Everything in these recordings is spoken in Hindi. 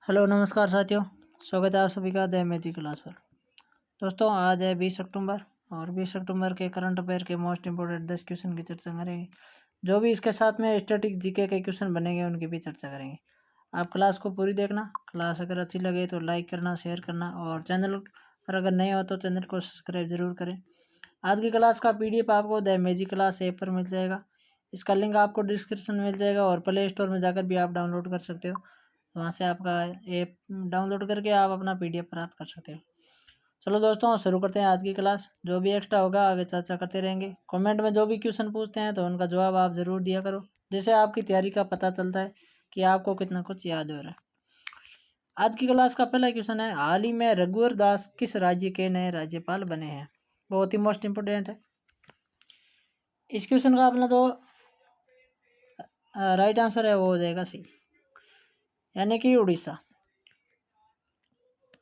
हेलो नमस्कार साथियों, स्वागत है आप सभी का द मैजिक क्लास पर। दोस्तों आज है 20 अक्टूबर और 20 अक्टूबर के करंट अफेयर के मोस्ट इंपोर्टेंट 10 क्वेश्चन की चर्चा करेंगे। जो भी इसके साथ में स्टैटिक जीके के क्वेश्चन बनेंगे उनकी भी चर्चा करेंगे। आप क्लास को पूरी देखना। क्लास अगर अच्छी लगे तो लाइक करना, शेयर करना और चैनल पर अगर नए हो तो चैनल को सब्सक्राइब जरूर करें। आज की क्लास का PDF आपको द मैजिक क्लास ऐप पर मिल जाएगा। इसका लिंक आपको डिस्क्रिप्शन में मिल जाएगा और प्ले स्टोर में जाकर भी आप डाउनलोड कर सकते हो। वहाँ से आपका ऐप डाउनलोड करके आप अपना PDF प्राप्त कर सकते हो। चलो दोस्तों शुरू करते हैं आज की क्लास। जो भी एक्स्ट्रा होगा आगे चर्चा करते रहेंगे। कमेंट में जो भी क्वेश्चन पूछते हैं तो उनका जवाब आप ज़रूर दिया करो, जिससे आपकी तैयारी का पता चलता है कि आपको कितना कुछ याद हो रहा है। आज की क्लास का पहला क्वेश्चन है, हाल ही में रघुवर दास किस राज्य के नए राज्यपाल बने हैं? बहुत ही मोस्ट इम्पोर्टेंट है। इस क्वेश्चन का अपना जो राइट आंसर है वो हो जाएगा सी, यानी कि उड़ीसा।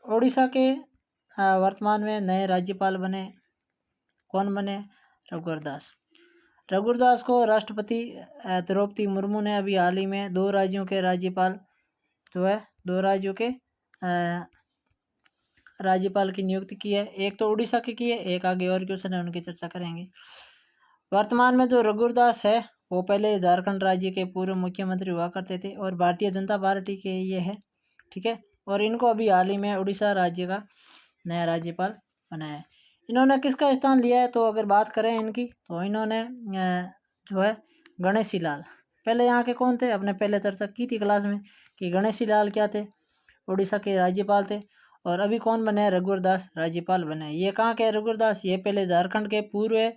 उड़ीसा के वर्तमान में नए राज्यपाल बने, कौन बने? रघुवर दास। रघुवर दास को राष्ट्रपति द्रौपदी मुर्मू ने अभी हाल ही में दो राज्यों के राज्यपाल जो है, दो राज्यों के राज्यपाल की नियुक्ति की है। एक तो उड़ीसा की है, एक आगे और क्वेश्चन है उनकी चर्चा करेंगे। वर्तमान में जो रघुवर दास है वो पहले झारखंड राज्य के पूर्व मुख्यमंत्री हुआ करते थे और भारतीय जनता पार्टी के ये है, ठीक है। और इनको अभी हाल ही में उड़ीसा राज्य का नया राज्यपाल बनाया है। इन्होंने किसका स्थान लिया है? तो अगर बात करें इनकी तो इन्होंने जो है गणेशी लाल, पहले यहाँ के कौन थे? अपने पहले चर्चा की थी क्लास में कि गणेशी लाल क्या थे? उड़ीसा के राज्यपाल थे। और अभी कौन बने हैं? रघुवर दास राज्यपाल बने हैं। ये कहाँ के रघुवर दास? ये पहले झारखंड के पूर्व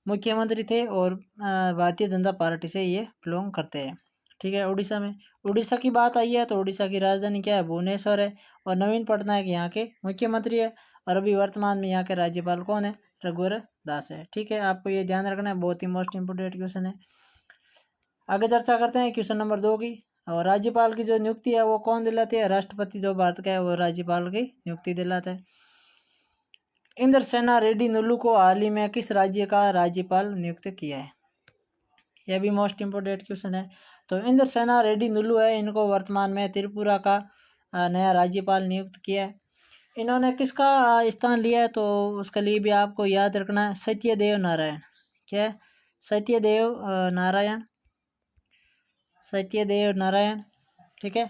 मुख्यमंत्री थे और भारतीय जनता पार्टी से ये बिलोंग करते हैं, ठीक है। उड़ीसा में, उड़ीसा की बात आई है तो उड़ीसा की राजधानी क्या है? भुवनेश्वर है। और नवीन पटनायक यहाँ के मुख्यमंत्री है और अभी वर्तमान में यहाँ के राज्यपाल कौन है? रघुवर दास है, ठीक है। आपको ये ध्यान रखना है, बहुत ही मोस्ट इंपोर्टेंट क्वेश्चन है। आगे चर्चा करते हैं क्वेश्चन नंबर 2 की। और राज्यपाल की जो नियुक्ति है वो कौन दिलाती है? राष्ट्रपति जो भारत का है वो राज्यपाल की नियुक्ति दिलाता है। इंद्रसेना रेड्डी नुल्लू को हाल ही में किस राज्य का राज्यपाल नियुक्त किया है? यह भी मोस्ट इम्पोर्टेंट क्वेश्चन है। तो इंद्रसेना रेड्डी नुल्लू है, इनको वर्तमान में त्रिपुरा का नया राज्यपाल नियुक्त किया है। इन्होंने किसका स्थान लिया है? तो उसके लिए भी आपको याद रखना है सत्यदेव नारायण। क्या है? सत्यदेव नारायण, सत्यदेव नारायण, ठीक है।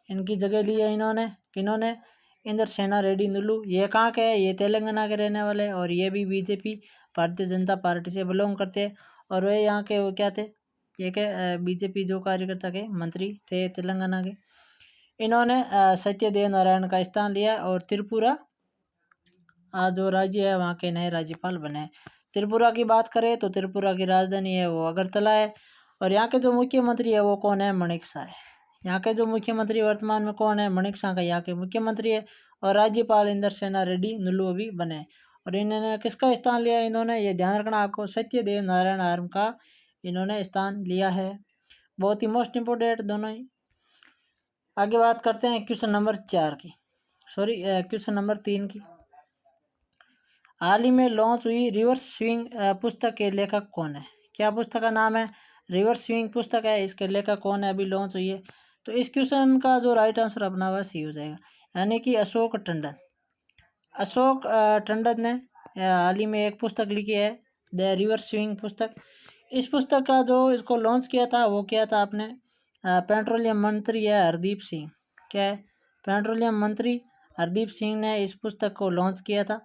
इनकी जगह ली है इन्होंने, किन्होंने? इंद्रसेना रेड्डी नुल्लू। ये कहाँ के हैं? ये तेलंगाना के रहने वाले हैं और ये भी बीजेपी भारतीय जनता पार्टी से बिलोंग करते हैं। और वे यहाँ के वो क्या थे? ये के बीजेपी जो कार्यकर्ता के मंत्री थे तेलंगाना के। इन्होंने सत्यदेव नारायण का स्थान लिया और त्रिपुरा जो राज्य है वहाँ के नए राज्यपाल बने। त्रिपुरा की बात करें तो त्रिपुरा की राजधानी है वो अगरतला है। और यहाँ के जो मुख्यमंत्री है वो कौन है? माणिक शाह है। यहाँ के जो मुख्यमंत्री वर्तमान में कौन है? माणिक शाह का यहाँ के मुख्यमंत्री है। और राज्यपाल इंद्रसेना रेड्डी नुल्लू अभी बने। और इन्होंने किसका स्थान लिया? इन्होंने, ये ध्यान रखना आपको, सत्यदेव नारायण आर्म का इन्होंने स्थान लिया है। बहुत ही मोस्ट इम्पोर्टेंट दोनों ही। आगे बात करते हैं क्वेश्चन नंबर 4 की, सॉरी क्वेश्चन नंबर 3 की। हाल ही में लॉन्च हुई रिवर्स स्विंग पुस्तक के लेखक कौन है? क्या पुस्तक का नाम है? रिवर्स स्विंग पुस्तक है, इसके लेखक कौन है? अभी लॉन्च हुई है। तो इस क्वेश्चन का जो राइट आंसर अपना हुआ सी हो जाएगा, यानी कि अशोक टंडन। अशोक टंडन ने हाल ही में एक पुस्तक लिखी है, द रिवर्स स्विंग पुस्तक। इस पुस्तक का जो इसको लॉन्च किया था वो किया था आपने पेट्रोलियम मंत्री है हरदीप सिंह। क्या है? पेट्रोलियम मंत्री हरदीप सिंह ने इस पुस्तक को लॉन्च किया था।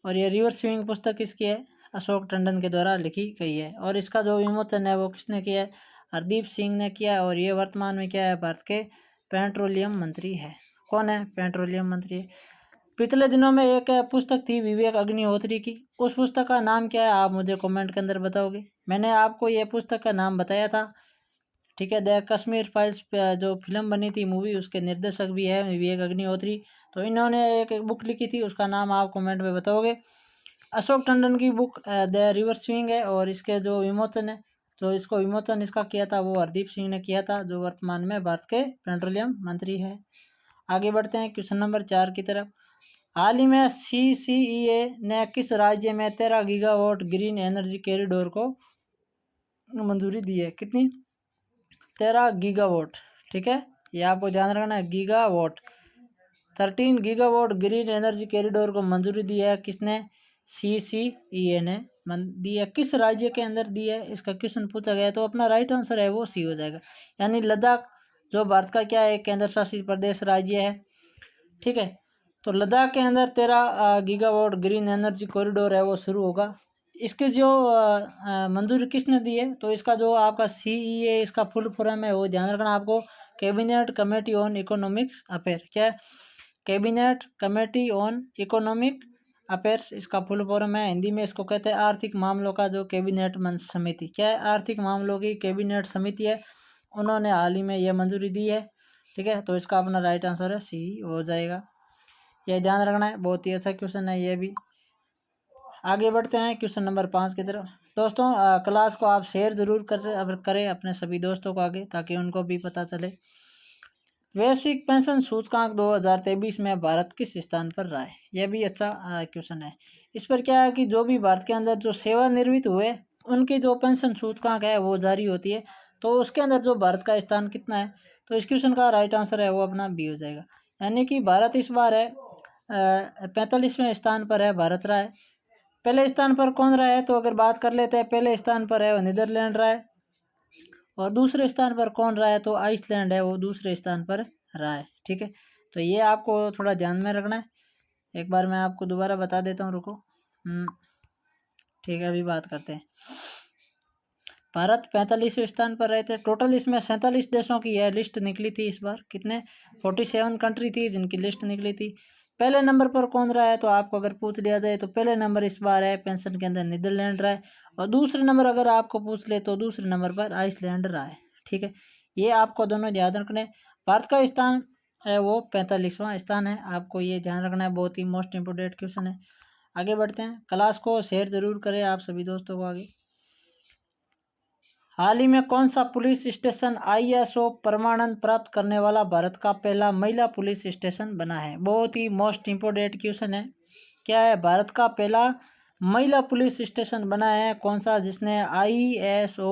और ये रिवर्स स्विंग पुस्तक किसकी है? अशोक टंडन के द्वारा लिखी गई है। और इसका जो विमोचन है वो किसने किया है? हरदीप सिंह ने किया। और ये वर्तमान में क्या है? भारत के पेट्रोलियम मंत्री है। कौन है? पेट्रोलियम मंत्री है। पिछले दिनों में एक पुस्तक थी विवेक अग्निहोत्री की, उस पुस्तक का नाम क्या है? आप मुझे कमेंट के अंदर बताओगे। मैंने आपको ये पुस्तक का नाम बताया था, ठीक है। द कश्मीर फाइल्स जो फिल्म बनी थी मूवी, उसके निर्देशक भी है विवेक अग्निहोत्री। तो इन्होंने एक बुक लिखी थी, उसका नाम आप कमेंट में बताओगे। अशोक टंडन की बुक द रिवर्स स्विंग है। और इसके जो विमोचन है, तो इसको विमोचन इसका किया था वो हरदीप सिंह ने किया था, जो वर्तमान में भारत के पेट्रोलियम मंत्री है। आगे बढ़ते हैं क्वेश्चन नंबर 4 की तरफ। हाल ही में CCEA ने किस राज्य में 13 गीगावाट ग्रीन एनर्जी कॉरिडोर को मंजूरी दी है? कितनी? 13 गीगावाट, ठीक है। ये आपको ध्यान रखना है। Gigawatt 13 gigawatt green energy corridor को मंजूरी दी है किसने? CCEA ने दी है। किस राज्य के अंदर दी है, इसका क्वेश्चन पूछा गया, तो अपना राइट आंसर है वो सी हो जाएगा। यानी लद्दाख जो भारत का क्या है, केंद्र शासित प्रदेश राज्य है। ठीक है, तो लद्दाख के अंदर 13 गीगावाट ग्रीन एनर्जी कॉरिडोर है वो शुरू होगा। इसकी जो मंजूरी किसने दी है, तो इसका जो आपका CEA इसका फुल फॉर्म है वो ध्यान रखना आपको, cabinet committee on economic affair. क्या है? Cabinet committee on economic affairs इसका फुल फॉर्म है। हिंदी में इसको कहते हैं आर्थिक मामलों का जो कैबिनेट समिति। क्या है? आर्थिक मामलों की कैबिनेट समिति है, उन्होंने हाल ही में यह मंजूरी दी है। ठीक है, तो इसका अपना राइट आंसर है सी हो जाएगा। यह ध्यान रखना है, बहुत ही अच्छा क्वेश्चन है ये भी। आगे बढ़ते हैं क्वेश्चन नंबर 5 की तरफ। दोस्तों क्लास को आप शेयर जरूर करें अपने सभी दोस्तों को आगे, ताकि उनको भी पता चले। वैश्विक पेंशन सूचकांक 2023 में भारत किस स्थान पर रहा है? यह भी अच्छा क्वेश्चन है। इस पर क्या है कि जो भी भारत के अंदर जो सेवानिवृत्त हुए उनकी जो पेंशन सूचकांक है वो जारी होती है, तो उसके अंदर जो भारत का स्थान कितना है, तो इस क्वेश्चन का राइट आंसर है वो अपना बी हो जाएगा। यानी कि भारत इस बार है 45वें स्थान पर है भारत रहा है। पहले स्थान पर कौन रहा है, तो अगर बात कर लेते हैं, पहले स्थान पर है वो नीदरलैंड रहा है, और दूसरे स्थान पर कौन रहा है, तो आइसलैंड है वो दूसरे स्थान पर रहा है। ठीक है, तो ये आपको थोड़ा ध्यान में रखना है। एक बार मैं आपको दोबारा बता देता हूँ, रुको। ठीक है, अभी बात करते हैं। भारत 45वें स्थान पर रहे थे। टोटल इसमें 47 देशों की यह लिस्ट निकली थी इस बार। कितने? 47 कंट्री थी जिनकी लिस्ट निकली थी। पहले नंबर पर कौन रहा है, तो आपको अगर पूछ लिया जाए तो पहले नंबर इस बार है पेंशन के अंदर नीदरलैंड रहा है, और दूसरे नंबर अगर आपको पूछ ले तो दूसरे नंबर पर आइसलैंड रहा है। ठीक है, ये आपको दोनों याद रखने। भारत का स्थान है वो 45वां स्थान है, आपको ये ध्यान रखना है, बहुत ही मोस्ट इंपोर्टेंट क्वेश्चन है। आगे बढ़ते हैं। क्लास को शेयर जरूर करें आप सभी दोस्तों को आगे। हाल ही में कौन सा पुलिस स्टेशन ISO प्रमाणन प्राप्त करने वाला भारत का पहला महिला पुलिस स्टेशन बना है? बहुत ही मोस्ट इंपोर्टेंट क्वेश्चन है। क्या है? भारत का पहला महिला पुलिस स्टेशन बना है कौन सा, जिसने ISO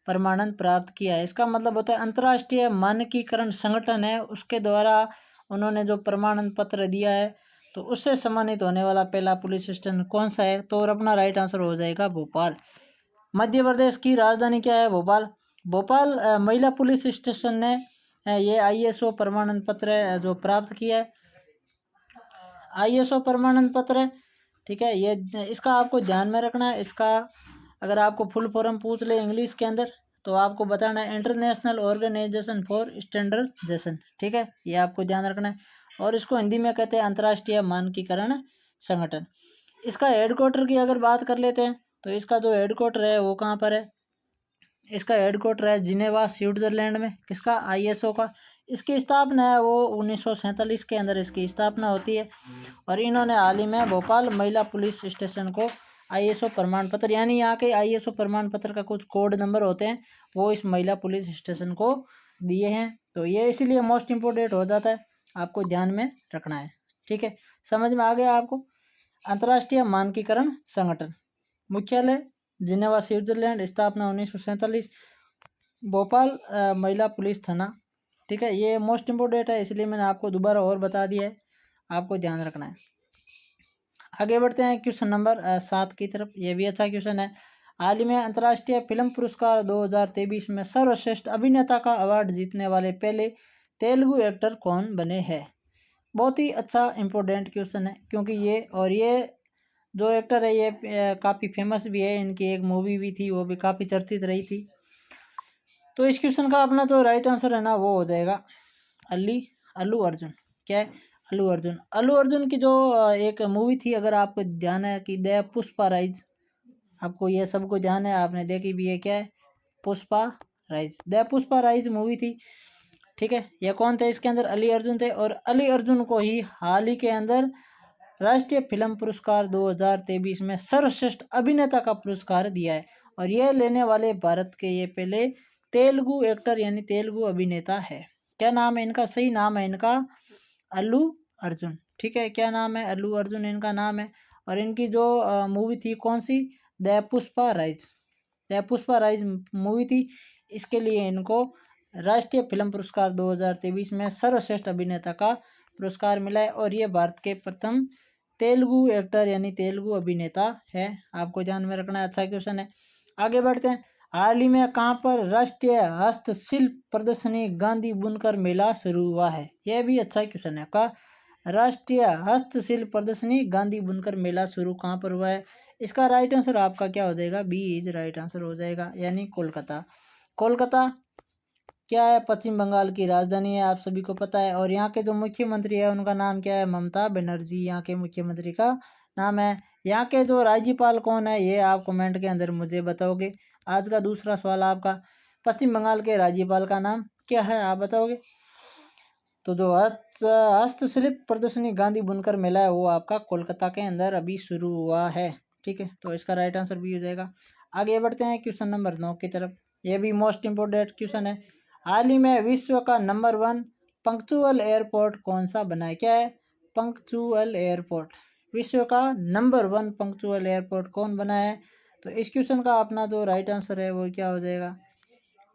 प्रमाणन प्राप्त किया है? इसका मतलब होता है अंतर्राष्ट्रीय मानकीकरण संगठन है, उसके द्वारा उन्होंने जो प्रमाणन पत्र दिया है, तो उससे सम्मानित होने वाला पहला पुलिस स्टेशन कौन सा है, तो अपना राइट आंसर हो जाएगा भोपाल। मध्य प्रदेश की राजधानी क्या है? भोपाल। भोपाल महिला पुलिस स्टेशन ने ये ISO प्रमाणन पत्र जो प्राप्त किया है, ISO प्रमाणन पत्र है। ठीक है, ये इसका आपको ध्यान में रखना है। इसका अगर आपको फुल फॉर्म पूछ ले इंग्लिश के अंदर, तो आपको बताना है इंटरनेशनल ऑर्गेनाइजेशन फॉर स्टैंडर्डाइजेशन। ठीक है, ये आपको ध्यान रखना है, और इसको हिंदी में कहते हैं अंतर्राष्ट्रीय मानकीकरण संगठन। इसका हेडक्वार्टर की अगर बात कर लेते हैं, तो इसका जो हेडक्वार्टर है वो कहाँ पर है? इसका हेडक्वार्टर है जिनेवा स्विट्जरलैंड में। किसका? ISO का। इसकी स्थापना है वो 1947 के अंदर इसकी स्थापना होती है, और इन्होंने हाल ही में भोपाल महिला पुलिस स्टेशन को ISO प्रमाण पत्र, यानी यहाँ के ISO प्रमाण पत्र का कुछ कोड नंबर होते हैं, वो इस महिला पुलिस स्टेशन को दिए हैं। तो ये इसीलिए मोस्ट इम्पोर्टेंट हो जाता है, आपको ध्यान में रखना है। ठीक है, समझ में आ गया आपको? अंतर्राष्ट्रीय मानकीकरण संगठन, मुख्यालय जिनेवा स्विट्जरलैंड, स्थापना 1947, भोपाल महिला पुलिस थाना। ठीक है, ये मोस्ट इम्पोर्टेंट है, इसलिए मैंने आपको दोबारा और बता दिया है, आपको ध्यान रखना है। आगे बढ़ते हैं क्वेश्चन नंबर 7 की तरफ। ये भी अच्छा क्वेश्चन है। हाल ही में अंतर्राष्ट्रीय फिल्म पुरस्कार 2023 में सर्वश्रेष्ठ अभिनेता का अवार्ड जीतने वाले पहले तेलुगु एक्टर कौन बने हैं? बहुत ही अच्छा इंपॉर्टेंट क्वेश्चन है, क्योंकि ये जो एक्टर है ये काफ़ी फेमस भी है, इनकी एक मूवी भी थी वो भी काफ़ी चर्चित रही थी। तो इस क्वेश्चन का अपना जो राइट आंसर है ना वो हो जाएगा अल्लू अर्जुन। क्या है? अल्लू अर्जुन। अल्लू अर्जुन की जो एक मूवी थी, अगर आपको ध्यान है, कि द पुष्पा राइज, आपको ये सबको ध्यान है, आपने देखी भी है। क्या है? Pushpa rise, the Pushpa rise movie थी। ठीक है, ये कौन थे इसके अंदर? अली अर्जुन थे, और अली अर्जुन को ही हाल ही के अंदर राष्ट्रीय फिल्म पुरस्कार 2023 में सर्वश्रेष्ठ अभिनेता का पुरस्कार दिया है, और यह लेने वाले भारत के ये पहले तेलुगु एक्टर यानी तेलुगु अभिनेता है। क्या नाम है इनका? सही नाम है इनका अल्लू अर्जुन। ठीक है, क्या नाम है? अल्लू अर्जुन इनका नाम है। और इनकी जो मूवी थी कौन सी? The Pushpa rise. The Pushpa rise movie थी, इसके लिए इनको राष्ट्रीय फिल्म पुरस्कार 2023 में सर्वश्रेष्ठ अभिनेता का पुरस्कार मिला है और ये भारत के प्रथम तेलुगु एक्टर यानी तेलुगु अभिनेता है। आपको ध्यान में रखना है, अच्छा क्वेश्चन है। आगे बढ़ते हैं। हाल ही में कहाँ पर राष्ट्रीय हस्तशिल्प प्रदर्शनी गांधी बुनकर मेला शुरू हुआ है? यह भी अच्छा क्वेश्चन है। का राष्ट्रीय हस्तशिल्प प्रदर्शनी गांधी बुनकर मेला शुरू कहाँ पर हुआ है? इसका राइट आंसर आपका क्या हो जाएगा? बी इज राइट आंसर हो जाएगा, यानी कोलकाता। कोलकाता क्या है? पश्चिम बंगाल की राजधानी है, आप सभी को पता है। और यहाँ के जो मुख्यमंत्री है उनका नाम क्या है? ममता बनर्जी यहाँ के मुख्यमंत्री का नाम है। यहाँ के जो राज्यपाल कौन है ये आप कमेंट के अंदर मुझे बताओगे। आज का दूसरा सवाल आपका, पश्चिम बंगाल के राज्यपाल का नाम क्या है, आप बताओगे। तो जो हस्तशिल्प प्रदर्शनी गांधी बुनकर मेला है वो आपका कोलकाता के अंदर अभी शुरू हुआ है। ठीक है, तो इसका राइट आंसर भी हो जाएगा। आगे बढ़ते हैं क्वेश्चन नंबर 9 की तरफ। ये भी मोस्ट इम्पोर्टेंट क्वेश्चन है। हाल ही में विश्व का नंबर 1 पंक्चुअल एयरपोर्ट कौन सा बना है? क्या है? Punctual airport. विश्व का नंबर 1 पंक्चुअल एयरपोर्ट कौन बना है? तो इस क्वेश्चन का अपना जो राइट आंसर है वो क्या हो जाएगा?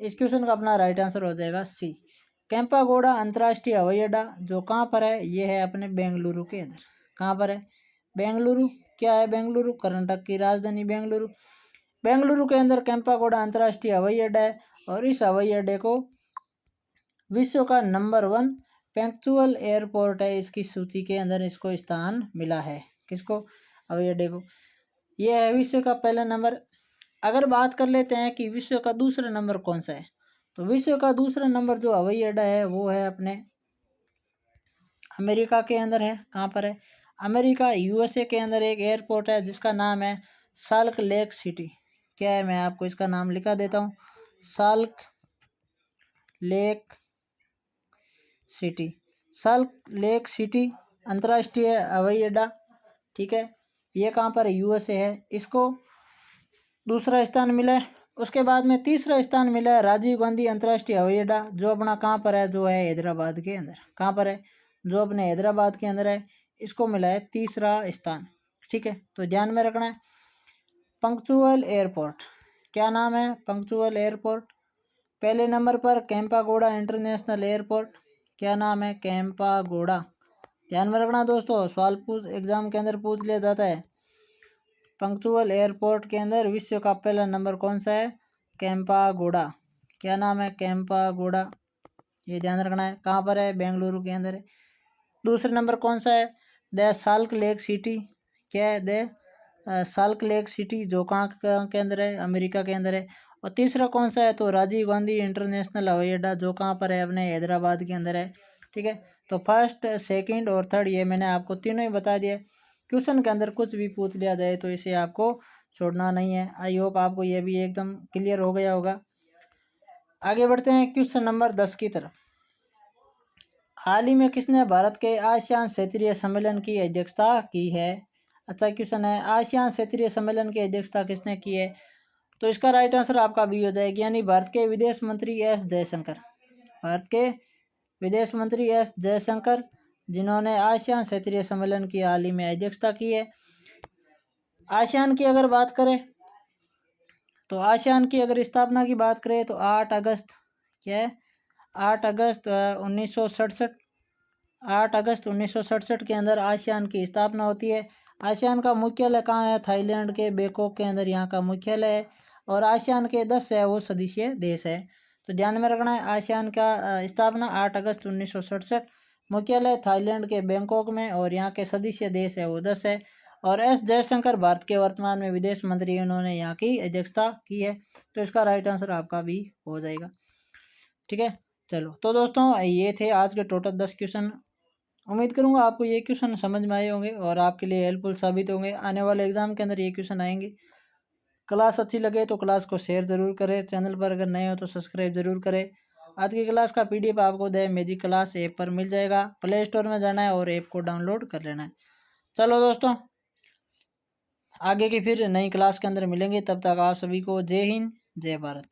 इस क्वेश्चन का अपना राइट आंसर हो जाएगा सी, केंपागोड़ा अंतर्राष्ट्रीय हवाई अड्डा, जो कहाँ पर है? ये है अपने बेंगलुरु के अंदर। कहाँ पर है? बेंगलुरु। क्या है? बेंगलुरु, कर्नाटक की राजधानी बेंगलुरु। बेंगलुरु के अंदर केंपागोड़ा अंतर्राष्ट्रीय हवाई अड्डा है और इस हवाई अड्डे को विश्व का नंबर 1 पंक्चुअल एयरपोर्ट है, इसकी सूची के अंदर इसको स्थान मिला है। किसको? हवाई अड्डे को। यह है विश्व का पहला नंबर। अगर बात कर लेते हैं कि विश्व का दूसरा नंबर कौन सा है, तो विश्व का दूसरा नंबर जो हवाई अड्डा है वो है अपने अमेरिका के अंदर है। कहाँ पर है? अमेरिका, यूएसए के अंदर एक एयरपोर्ट है जिसका नाम है साल्ट लेक सिटी। क्या है? मैं आपको इसका नाम लिखा देता हूँ, salt lake city. Salt lake city अंतर्राष्ट्रीय हवाई अड्डा, ठीक है, ये कहाँ पर है? यूएसए है। इसको दूसरा स्थान मिला है। उसके बाद में तीसरा स्थान मिला है राजीव गांधी अंतर्राष्ट्रीय हवाई अड्डा, जो अपना कहाँ पर है? जो है हैदराबाद के अंदर। कहाँ पर है? जो अपने हैदराबाद के अंदर है, इसको मिला है तीसरा स्थान। ठीक है, तो ध्यान में रखना है। पंक्चुअल एयरपोर्ट, क्या नाम है? Punctual airport. पहले नंबर पर केंपागोड़ा इंटरनेशनल एयरपोर्ट, क्या नाम है? केंपागोड़ा। ध्यान में रखना दोस्तों, सवाल एग्जाम के अंदर पूछ लिया जाता है। पंक्चुअल एयरपोर्ट के अंदर विश्व का पहला नंबर कौन सा है? केंपागोड़ा। क्या नाम है? केंपागोड़ा, ये ध्यान रखना है। कहाँ पर है? बेंगलुरु के अंदर है। दूसरा नंबर कौन सा है? The salt lake city. क्या है? द साल्ट लेक सिटी, जो कहाँ के अंदर है? अमेरिका के अंदर है। और तीसरा कौन सा है? तो राजीव गांधी इंटरनेशनल हवाई अड्डा, जो कहाँ पर है? अपने हैदराबाद के अंदर है। ठीक है, तो फर्स्ट, सेकंड और थर्ड ये मैंने आपको तीनों ही बता दिया। क्वेश्चन के अंदर कुछ भी पूछ लिया जाए तो इसे आपको छोड़ना नहीं है। आई होप आपको ये भी एकदम क्लियर हो गया होगा। आगे बढ़ते हैं क्वेश्चन नंबर 10 की तरफ। हाल ही में किसने भारत के आसियान क्षेत्रीय सम्मेलन की अध्यक्षता की है? अच्छा क्वेश्चन है, आसियान क्षेत्रीय सम्मेलन की अध्यक्षता किसने की है? तो इसका राइट आंसर आपका भी हो जाएगा, यानी भारत के विदेश मंत्री एस जयशंकर। भारत के विदेश मंत्री एस जयशंकर, जिन्होंने आसियान क्षेत्रीय सम्मेलन की हाल ही में अध्यक्षता की है। आसियान की अगर बात करें तो आसियान की अगर स्थापना की बात करें तो 8 अगस्त, क्या है? 8 अगस्त 1967, 8 अगस्त 1967 के अंदर आसियान की स्थापना होती है। आसियान का मुख्यालय कहाँ है? थाईलैंड के बैंकॉक के अंदर यहाँ का मुख्यालय है। और आसियान के 10 है वो सदस्य देश है। तो ध्यान में रखना है, आसियान का स्थापना 8 अगस्त 1967, मुख्यालय थाईलैंड के बैंकॉक में, और यहाँ के सदस्य देश है वो 10 है। और एस जयशंकर भारत के वर्तमान में विदेश मंत्री, उन्होंने यहाँ की अध्यक्षता की है। तो इसका राइट आंसर आपका भी हो जाएगा। ठीक है, चलो तो दोस्तों ये थे आज के टोटल 10 क्वेश्चन। उम्मीद करूंगा आपको ये क्वेश्चन समझ में आए होंगे और आपके लिए हेल्पफुल साबित होंगे। आने वाले एग्जाम के अंदर ये क्वेश्चन आएंगे। क्लास अच्छी लगे तो क्लास को शेयर ज़रूर करें। चैनल पर अगर नए हो तो सब्सक्राइब ज़रूर करें। आज की क्लास का PDF आपको द मैजिक क्लास ऐप पर मिल जाएगा। प्ले स्टोर में जाना है और ऐप को डाउनलोड कर लेना है। चलो दोस्तों, आगे की फिर नई क्लास के अंदर मिलेंगे। तब तक आप सभी को जय हिंद, जय भारत।